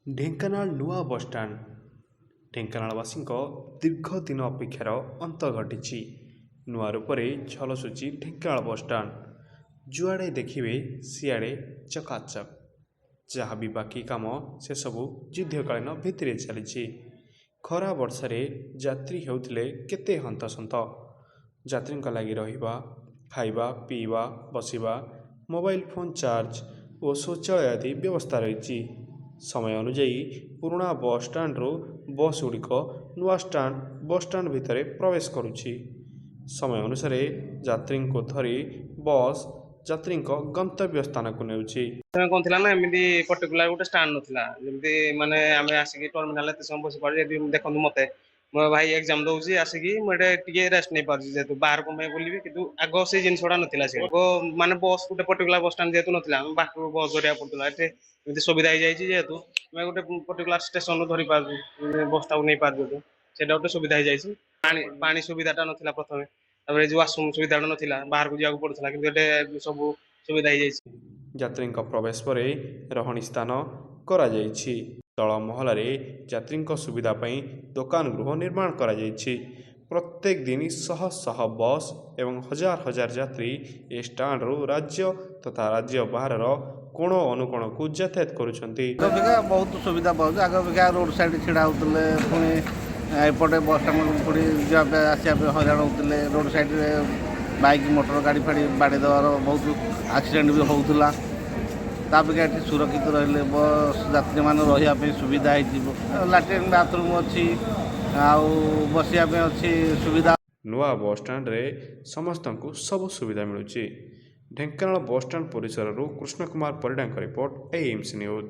ଢେଙ୍କାନାଳ ନୂଆ ବସଷ୍ଟାଣ୍ଡ ଢେଙ୍କାନାଳବାସୀଙ୍କ ଦୀର୍ଘ ଦିନ ଅପେକ୍ଷାର ଅନ୍ତ ଘଟିଛି। ନୂଆ ରୂପରେ ଝଲସୁଛି ଢେଙ୍କାନାଳ ବସଷ୍ଟାଣ୍ଡ। ଯୁଆଡ଼େ ଦେଖିବେ ସିଆଡ଼େ ଚକାଚକ। ଯାହା ବି ବାକି କାମ ସେସବୁ ଯୁଦ୍ଧକାଳୀନ ଭିତ୍ତିରେ ଚାଲିଛି। ଖରା ବର୍ଷାରେ ଯାତ୍ରୀ ହେଉଥିଲେ କେତେ ହନ୍ତସନ୍ତ। ଯାତ୍ରୀଙ୍କ ଲାଗି ରହିବା, ଖାଇବା, ପିଇବା, ବସିବା, ମୋବାଇଲ ଫୋନ୍ ଚାର୍ଜ ଓ ଶୌଚାଳୟ ଆଦି ବ୍ୟବସ୍ଥା ରହିଛି। ସମୟ ଅନୁଯାୟୀ ପୁରୁଣା ବସଷ୍ଟାଣ୍ଡରୁ ବସ୍ଗୁଡ଼ିକ ନୂଆ ବସଷ୍ଟାଣ୍ଡ ଭିତରେ ପ୍ରବେଶ କରୁଛି। ସମୟ ଅନୁସାରେ ଯାତ୍ରୀଙ୍କୁ ଧରି ବସ୍ ଯାତ୍ରୀଙ୍କ ଗନ୍ତବ୍ୟ ସ୍ଥାନକୁ ନେଉଛି। କଣ ଥିଲା ନା ଏମିତି ପର୍ଟିକୁଲାର ଗୋଟେ ଷ୍ଟାଣ୍ଡ ନଥିଲା, ଯେମିତି ମାନେ ଆମେ ଆସିକି ଟର୍ମିନାଲ ଏତେ ସମୟ ବସି ପାରୁଛୁ। ଯଦି ଦେଖନ୍ତୁ ମତେ ମୋ ଭାଇ ଏକ୍ଜାମ ଦଉଛି ଆସିକି ମୁଁ ଏଠି ଟିକେ ରେଷ୍ଟ ନେଇ ପାରୁଛି, ଯେହେତୁ ବାହାର କଣ ପାଇଁ ବୁଲିବି। କିନ୍ତୁ ଆଗ ସେଇ ଜିନିଷଟା ନଥିଲା। ସେ ମାନେ ବସ୍ ଗୋଟେ ପର୍ଟିକୁଲାର ବସଷ୍ଟାଣ୍ଡ ଯେହେତୁ ନଥିଲା, ଆମେ ବାଟରୁ ବସ୍ ଧରିବାକୁ ପଡୁଥିଲା। ଏଠି ଏମିତି ସୁବିଧା ହେଇଯାଇଛି ଯେହେତୁ ଆମେ ଗୋଟେ ପର୍ଟିକୁଲାର ଷ୍ଟେସନରୁ ଧରି ପାରୁଛୁ, ବସଟାକୁ ନେଇ ପାରୁଛୁ। ସେଇଟା ଗୋଟେ ସୁବିଧା ହେଇଯାଇଛି। ପାଣି ସୁବିଧାଟା ନଥିଲା ପ୍ରଥମେ, ତାପରେ ଯୋଉ ୱାସରୁମ ସୁବିଧାଟା ନଥିଲା, ବାହାରକୁ ଯିବାକୁ ପଡୁଥିଲା। କିନ୍ତୁ ଏଠି ସବୁ ସୁବିଧା ହେଇଯାଇଛି। ଯାତ୍ରୀଙ୍କ ପ୍ରବେଶ ପରେ ରହଣି ସ୍ଥାନ କରାଯାଇଛି। ତଳ ମହଲାରେ ଯାତ୍ରୀଙ୍କ ସୁବିଧା ପାଇଁ ଦୋକାନ ଗୃହ ନିର୍ମାଣ କରାଯାଇଛି। ପ୍ରତ୍ୟେକ ଦିନ ଶହ ଶହ ବସ୍ ଏବଂ ହଜାର ହଜାର ଯାତ୍ରୀ ଏ ଷ୍ଟାଣ୍ଡରୁ ରାଜ୍ୟ ତଥା ରାଜ୍ୟ ବାହାରର କୋଣ ଅନୁକୋଣକୁ ଯାତାୟାତ କରୁଛନ୍ତି। ବହୁତ ସୁବିଧା ପାଉଛି। ଆଗ ଅପେକ୍ଷା ରୋଡ଼ ସାଇଡ଼ ଛିଡ଼ା ହେଉଥିଲେ, ପୁଣି ଏପଟେ ବସଷ୍ଟାଣ୍ଡ ପୁଣି ଯିବା ପାଇଁ ଆସିବା ପାଇଁ ହଇରାଣ ହେଉଥିଲେ। ରୋଡ଼ ସାଇଡ଼ରେ ବାଇକ୍ ମୋଟର ଗାଡ଼ି ଫାଡ଼ି ବାଡ଼େଇ ଦେବାର ବହୁତ ଆକ୍ସିଡେଣ୍ଟ ବି ହେଉଥିଲା। ତା ଅପେକ୍ଷା ଏଠି ସୁରକ୍ଷିତ ରହିଲେ ବସ୍ ଯାତ୍ରୀମାନେ ରହିବା ପାଇଁ ସୁବିଧା ହେଇଯିବ। ଲାଟ୍ରିନ୍ ବାଥରୁମ୍ ଅଛି, ଆଉ ବସିବା ପାଇଁ ଅଛି ସୁବିଧା। ନୂଆ ବସଷ୍ଟାଣ୍ଡରେ ସମସ୍ତଙ୍କୁ ସବୁ ସୁବିଧା ମିଳୁଛି। ଢେଙ୍କାନାଳ ବସଷ୍ଟାଣ୍ଡ ପରିସରରୁ କୃଷ୍ଣ କୁମାର ପରିଡ଼ାଙ୍କ ରିପୋର୍ଟ, AMC ନ୍ୟୁଜ୍।